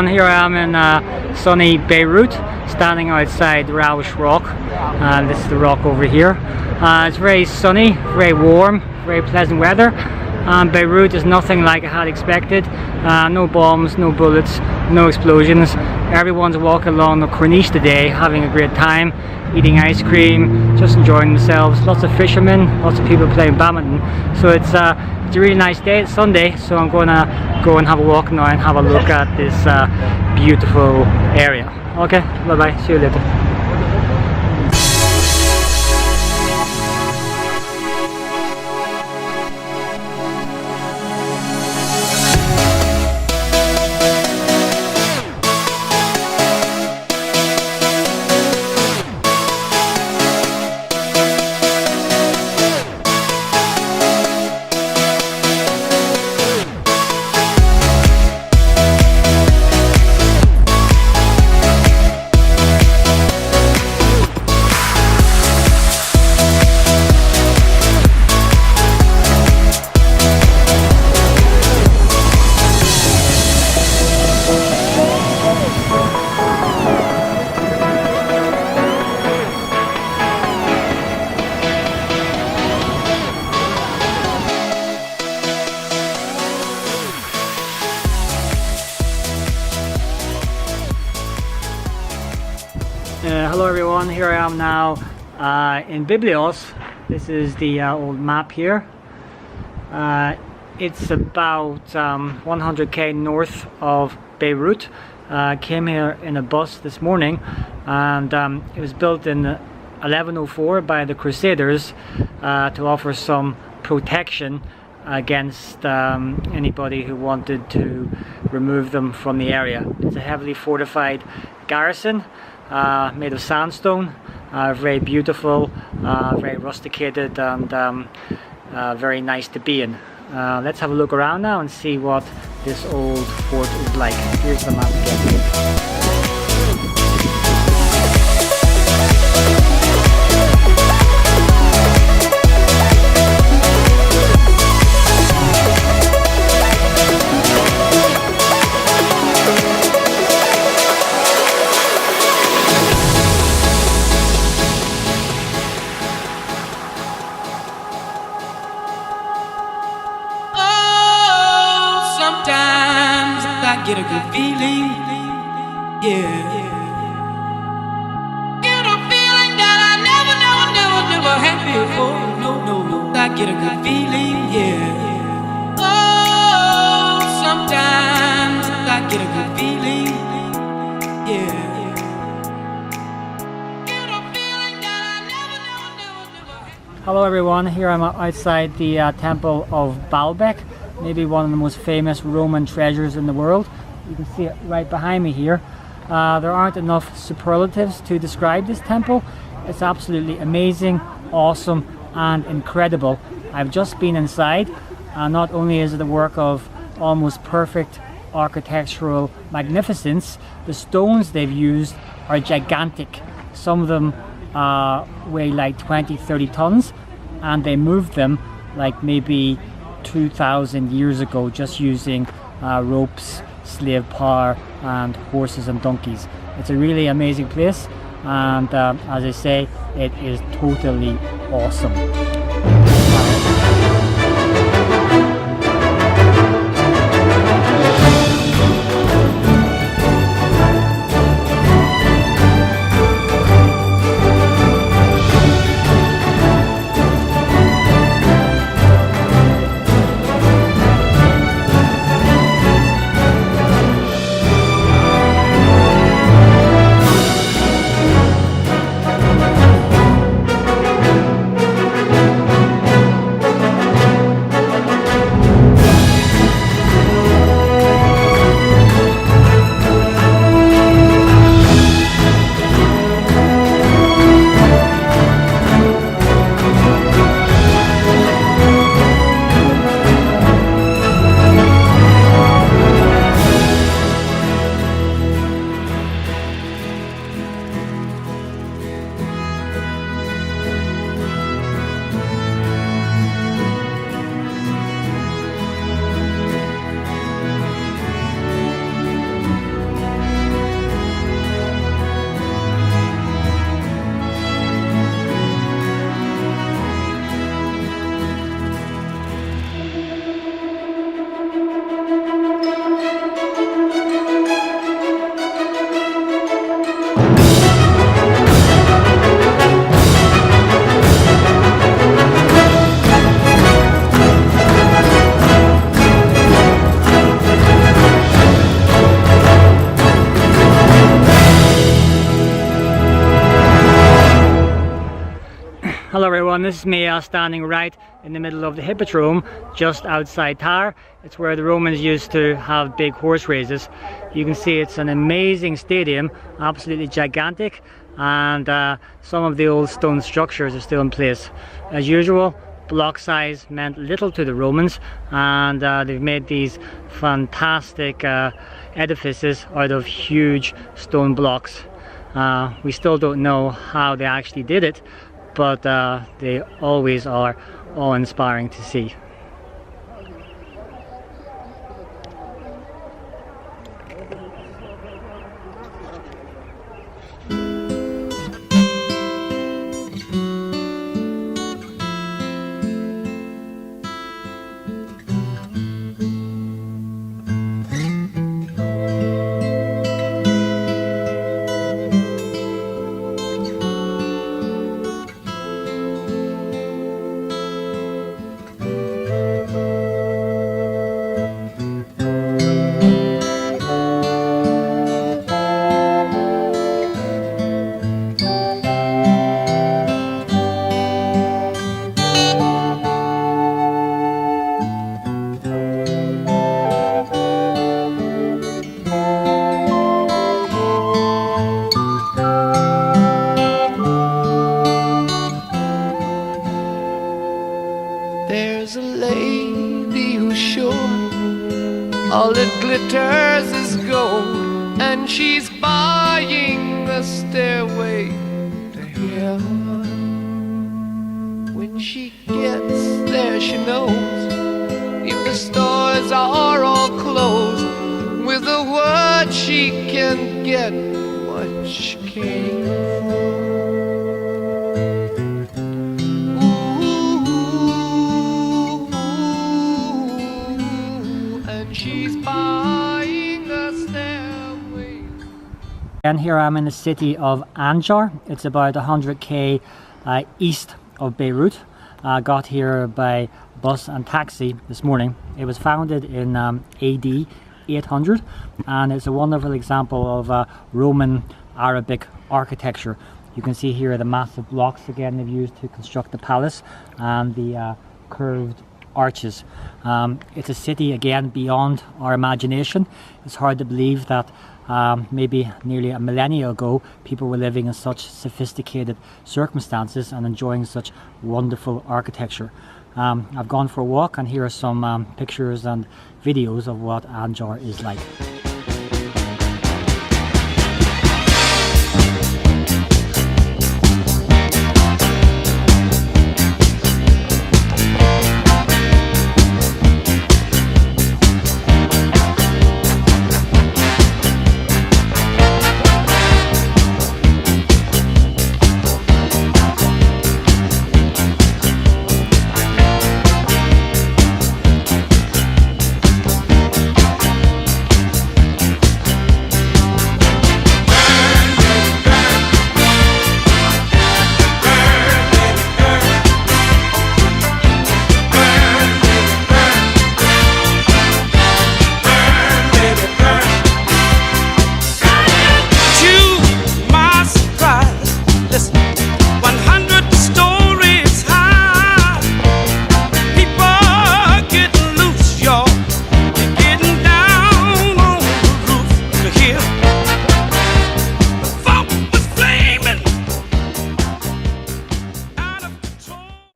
everyone, here I am in sunny Beirut, standing outside Roush Rock, and this is the rock over here. It's very sunny, very warm, very pleasant weather. Beirut is nothing like I had expected. No bombs, no bullets, no explosions. Everyone's walking along the corniche today, having a great time, eating ice cream, just enjoying themselves. Lots of fishermen, lots of people playing badminton. So it's a really nice day. It's Sunday, so I'm going to go and have a walk now and have a look at this beautiful area. Okay, bye bye, see you later. Hello everyone, here I am now in Biblios. This is the old map here. It's about 100k north of Beirut. Came here in a bus this morning, and it was built in 1104 by the Crusaders to offer some protection against anybody who wanted to remove them from the area. It's a heavily fortified garrison made of sandstone, very beautiful, very rusticated, and very nice to be in. Let's have a look around now and see what this old fort is like. Here's the map again. I get a good feeling, yeah. Get a feeling that I never had before. No. I get a good feeling, yeah. Oh, sometimes I get a good feeling, yeah. Get a feeling that I never had. Hello everyone, here I'm outside the temple of Baalbek. Maybe one of the most famous Roman treasures in the world. You can see it right behind me here. There aren't enough superlatives to describe this temple. It's absolutely amazing, awesome, and incredible. I've just been inside, and not only is it a work of almost perfect architectural magnificence, the stones they've used are gigantic. Some of them weigh like 20-30 tons, and they moved them like maybe 2,000 years ago, just using ropes, slave power, and horses and donkeys. It's a really amazing place, and as I say, it is totally awesome. Hello everyone, this is me standing right in the middle of the Hippodrome just outside Tyre. It's where the Romans used to have big horse races. You can see it's an amazing stadium, absolutely gigantic, and some of the old stone structures are still in place. As usual, block size meant little to the Romans, and they've made these fantastic edifices out of huge stone blocks. We still don't know how they actually did it, but they always are awe-inspiring to see. There's a lady who's sure all that glitters is gold, and she's buying a stairway to heaven. When she gets there, she knows if the stores are all closed, with a word she can get what she came for. And here I'm in the city of Anjar. It's about 100k east of Beirut. Got here by bus and taxi this morning. It was founded in AD 800, and it's a wonderful example of Roman Arabic architecture. You can see here the massive blocks again they've used to construct the palace, and the curved arches. It's a city again beyond our imagination. It's hard to believe that maybe nearly a millennia ago people were living in such sophisticated circumstances and enjoying such wonderful architecture. I've gone for a walk, and here are some pictures and videos of what Anjar is like.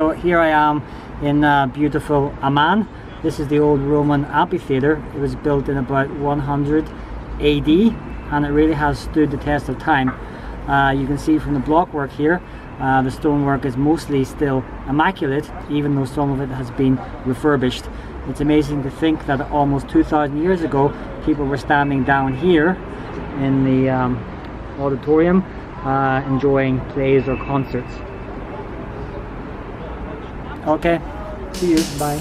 So here I am in beautiful Amman. This is the old Roman amphitheater. It was built in about 100 AD, and it really has stood the test of time. You can see from the block work here, the stonework is mostly still immaculate, even though some of it has been refurbished. It's amazing to think that almost 2,000 years ago people were standing down here in the auditorium enjoying plays or concerts. Okay, see you, bye.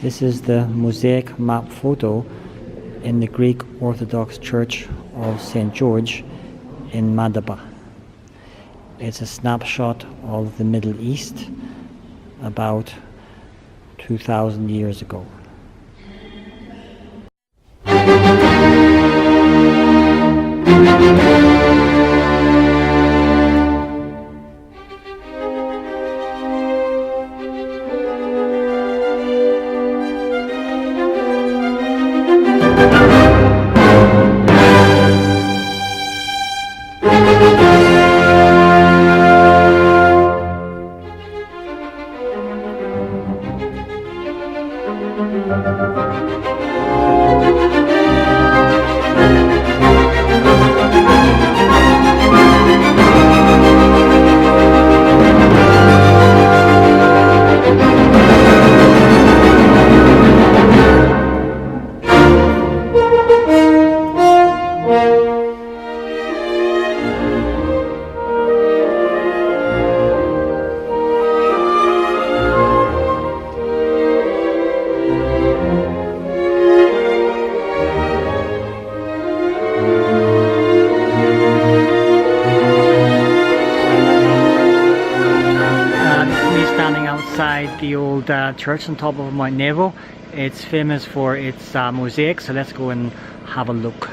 This is the mosaic map photo in the Greek Orthodox Church of St. George in Madaba. It's a snapshot of the Middle East about 2,000 years ago. Outside the old church on top of Mount Nebo. It's famous for its mosaic, so let's go and have a look.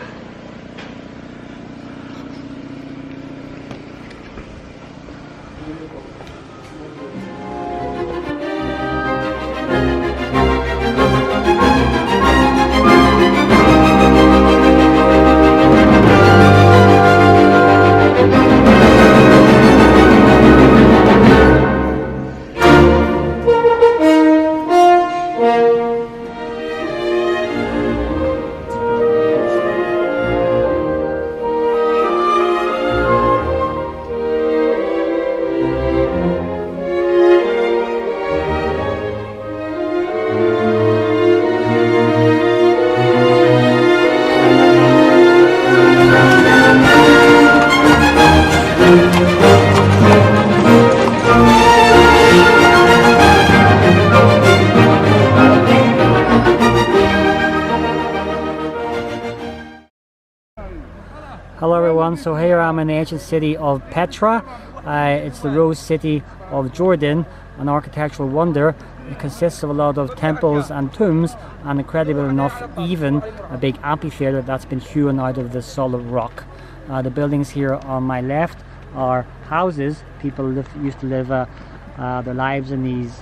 Hello everyone, so here I'm in the ancient city of Petra. It's the Rose City of Jordan, an architectural wonder. It consists of a lot of temples and tombs, and incredible enough, even a big amphitheater that's been hewn out of the solid rock. The buildings here on my left are houses. People used to live their lives in these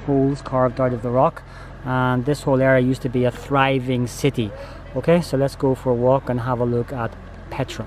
holes carved out of the rock, and this whole area used to be a thriving city. Okay, so let's go for a walk and have a look at Petra.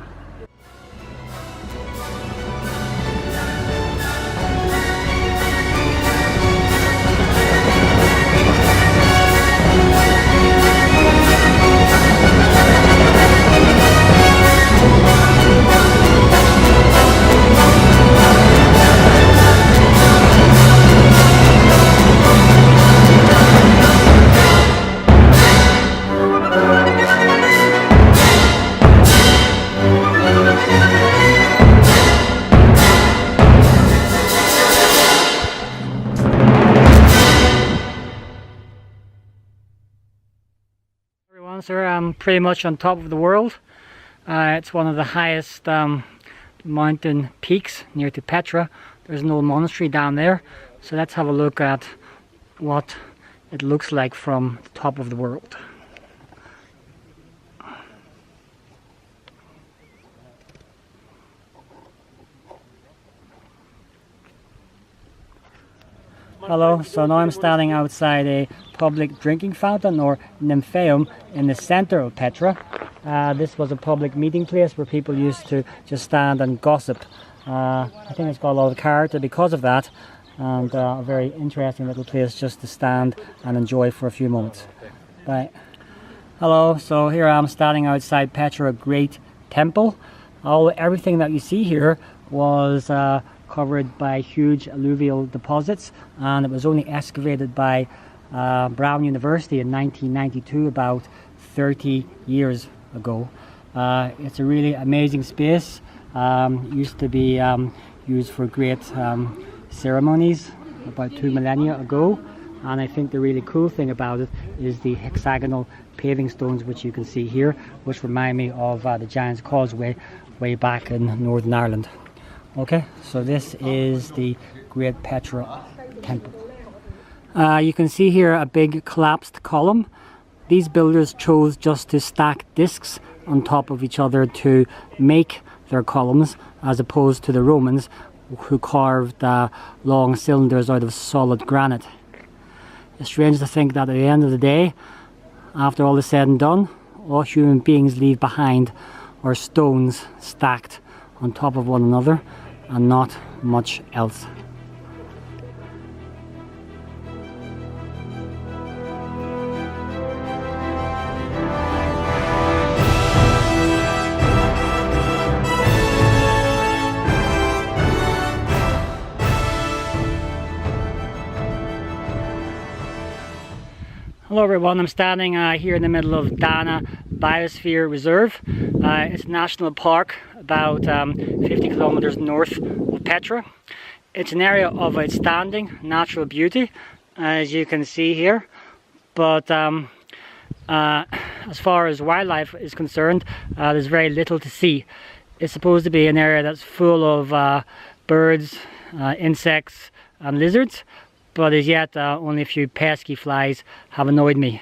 I'm pretty much on top of the world. It's one of the highest mountain peaks near to Petra. There's an old monastery down there, so let's have a look at what it looks like from the top of the world. Hello, so now I'm standing outside a public drinking fountain, or nymphaeum, in the center of Petra. This was a public meeting place where people used to just stand and gossip. I think it's got a lot of character because of that, and a very interesting little place just to stand and enjoy for a few moments. Bye. Hello, so here I am standing outside Petra Great Temple. Everything that you see here was covered by huge alluvial deposits, and it was only excavated by Brown University in 1992, about 30 years ago. It's a really amazing space. It used to be used for great ceremonies about 2 millennia ago. And I think the really cool thing about it is the hexagonal paving stones which you can see here, which remind me of the Giant's Causeway way back in Northern Ireland. Okay, so this is the Great Petra Temple. You can see here a big collapsed column. These builders chose just to stack discs on top of each other to make their columns, as opposed to the Romans who carved long cylinders out of solid granite. It's strange to think that at the end of the day, after all is said and done, all human beings leave behind are stones stacked on top of one another and not much else. Hello everyone, I'm standing here in the middle of Dana Biosphere Reserve. It's a national park about 50 kilometers north of Petra. It's an area of outstanding natural beauty, as you can see here, but as far as wildlife is concerned, there's very little to see. It's supposed to be an area that's full of birds, insects and lizards, but as yet only a few pesky flies have annoyed me.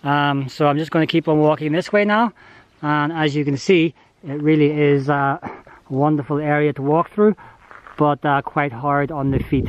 So I'm just going to keep on walking this way now, and as you can see, it really is a wonderful area to walk through, but quite hard on the feet.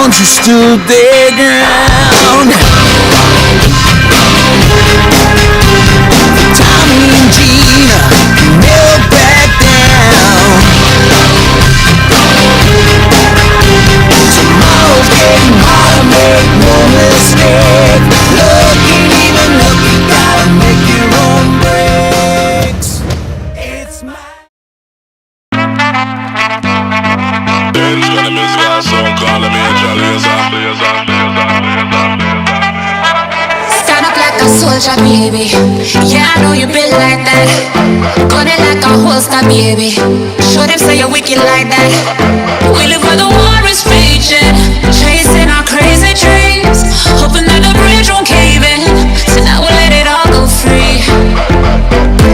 Who stood their ground. Tommy and Gina never back down. Tomorrow's getting harder, make no mistake. Looking, even looking, gotta make your own breaks. It's my stand up like a soldier, baby. Yeah, I know you built like that. Gun it like a holster, baby. Show them say you're wicked like that. We live where the war is raging, chasing our crazy dreams, hoping that the bridge won't cave in. So now we'll let it all go free.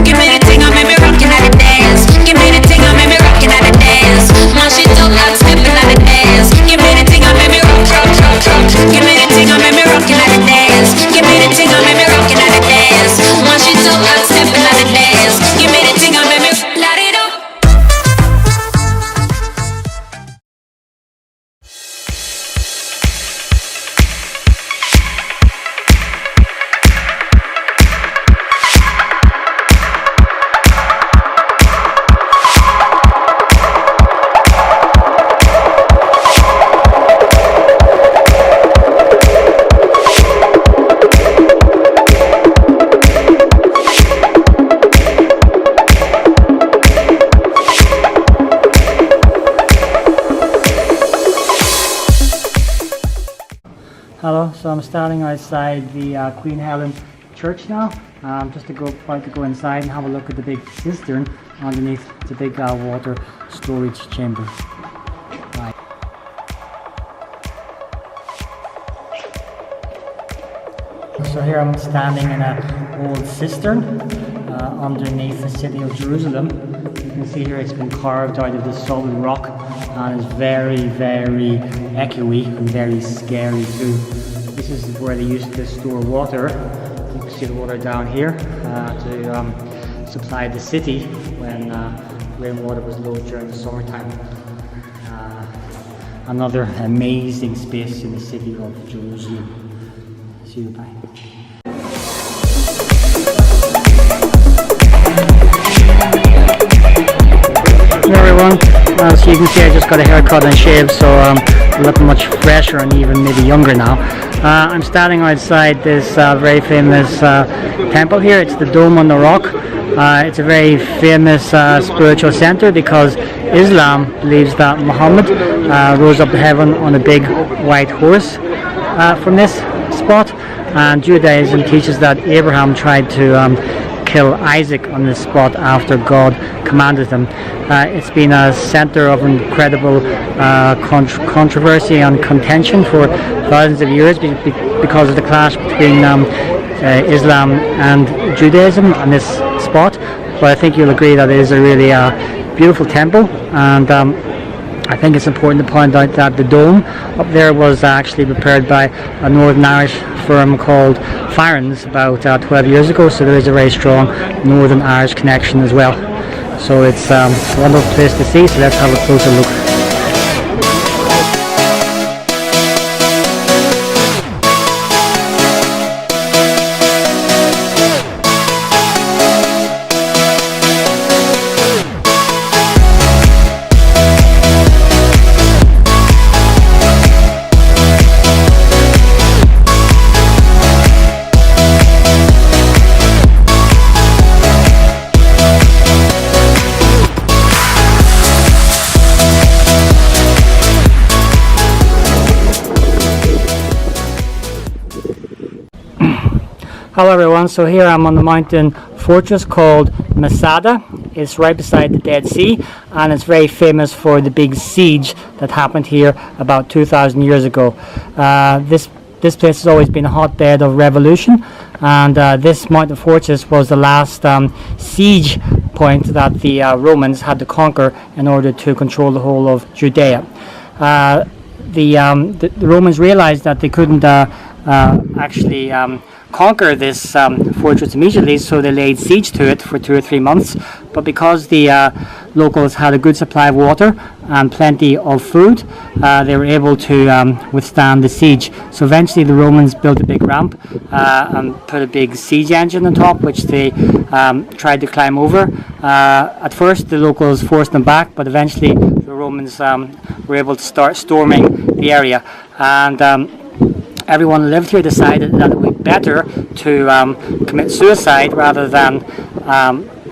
Give me the thing, I made me rockin' at the dance. Give me the thing, I made me rockin' at the dance. My shit don't like stepping at the dance. Give me the thing, I made me rock, rock, rock, rock. Give me the thing, I made me rockin' at the dance. Give me the thing, I made me rockin' at the dance. My shit don't like stepping at the dance. Give me the thing, I made me light it up. Hello, so I'm standing outside the Queen Helen Church now, just about to go inside and have a look at the big cistern underneath the big water storage chamber. Right. So here I'm standing in an old cistern underneath the city of Jerusalem. You can see here it's been carved out of the solid rock and is very, very echoey and very scary too. This is where they used to store water. You can see the water down here to supply the city when rainwater was low during the summertime. Another amazing space in the city of Jerusalem. See you, bye. Hey everyone. So you can see I just got a haircut and shaved, so I look much fresher and even maybe younger now. I'm standing outside this very famous temple here. It's the Dome on the Rock. It's a very famous spiritual center because Islam believes that Muhammad rose up to heaven on a big white horse from this spot, and Judaism teaches that Abraham tried to kill Isaac on this spot after God commanded him. It's been a center of incredible controversy and contention for thousands of years because of the clash between Islam and Judaism on this spot. But I think you'll agree that it is a really beautiful temple, and I think it's important to point out that the dome up there was actually prepared by a Northern Irish firm called Firons about 12 years ago, so there is a very strong Northern Irish connection as well. So it's a wonderful place to see, so let's have a closer look. Hello everyone, so here I'm on the mountain fortress called Masada. It's right beside the Dead Sea, and it's very famous for the big siege that happened here about 2,000 years ago. This place has always been a hotbed of revolution, and this mountain fortress was the last siege point that the Romans had to conquer in order to control the whole of Judea. The Romans realized that they couldn't actually conquer this fortress immediately, so they laid siege to it for 2 or 3 months. But because the locals had a good supply of water and plenty of food, they were able to withstand the siege. So eventually the Romans built a big ramp and put a big siege engine on top, which they tried to climb over. At first the locals forced them back, but eventually the Romans were able to start storming the area, and everyone who lived here decided that it would be better to commit suicide rather than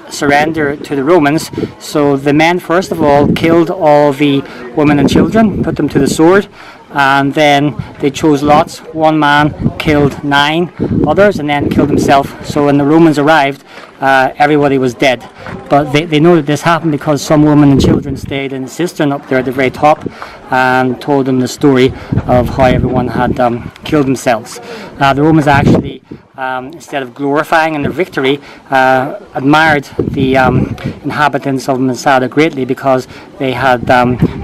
surrender to the Romans. So the men first of all killed all the women and children, put them to the sword, and then they chose lots. One man killed 9 others and then killed himself. So when the Romans arrived, everybody was dead. But they know that this happened because some women and children stayed in the cistern up there at the very top and told them the story of how everyone had killed themselves. The Romans actually, instead of glorifying in their victory, admired the inhabitants of Masada greatly because they had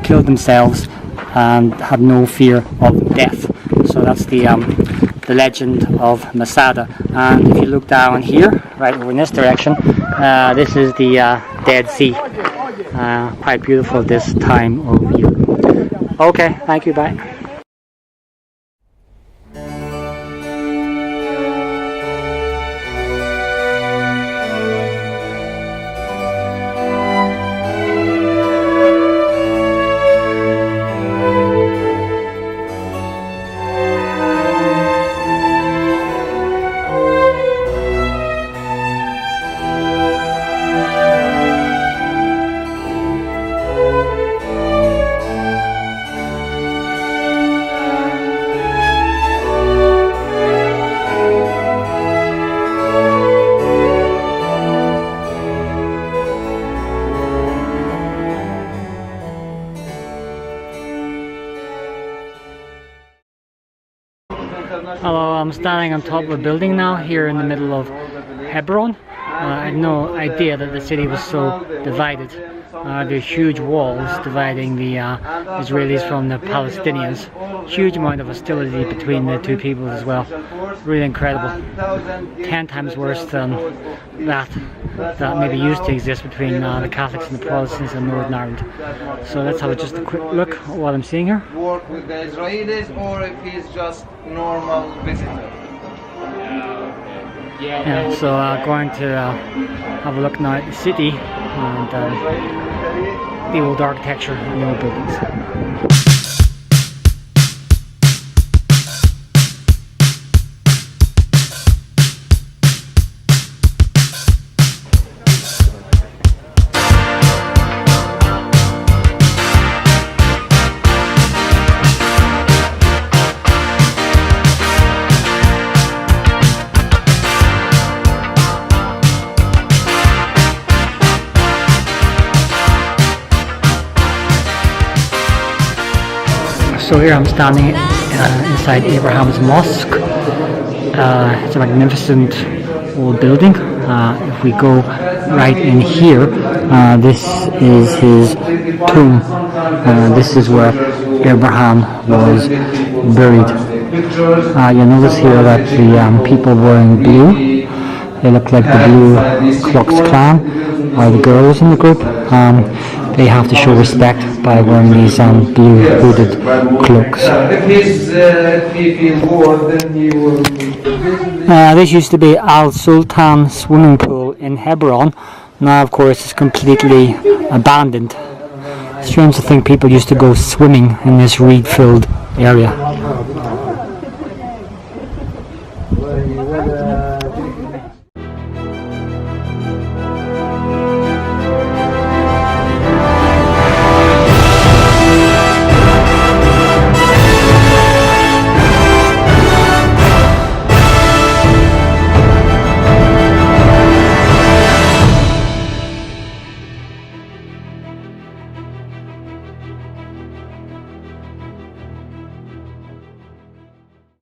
killed themselves and had no fear of death. So that's the legend of Masada. And if you look down here, right over in this direction, this is the Dead Sea. Quite beautiful this time of year. Okay, thank you, bye. Hello, I'm standing on top of a building now here in the middle of Hebron. I had no idea that the city was so divided. There are huge walls dividing the Israelis from the Palestinians. Huge amount of hostility between the two peoples as well. Really incredible. 10 times worse than that maybe used to exist between the Catholics and the Protestants in Northern Ireland. So let's have just a quick look at what I'm seeing here. Work with the Israelis, or if he's just normal visitor. Yeah, so going to have a look now at the city, and the old architecture and the old buildings. So here I'm standing inside Abraham's Mosque. It's a magnificent old building. If we go right in here, this is his tomb. This is where Abraham was buried. You'll notice here that the people wearing blue, they look like the Blue Klux Klan, or the girls in the group. They have to show respect by wearing these blue hooded cloaks. This used to be Al Sultan swimming pool in Hebron. Now of course it's completely abandoned. Strange to think people used to go swimming in this reed filled area.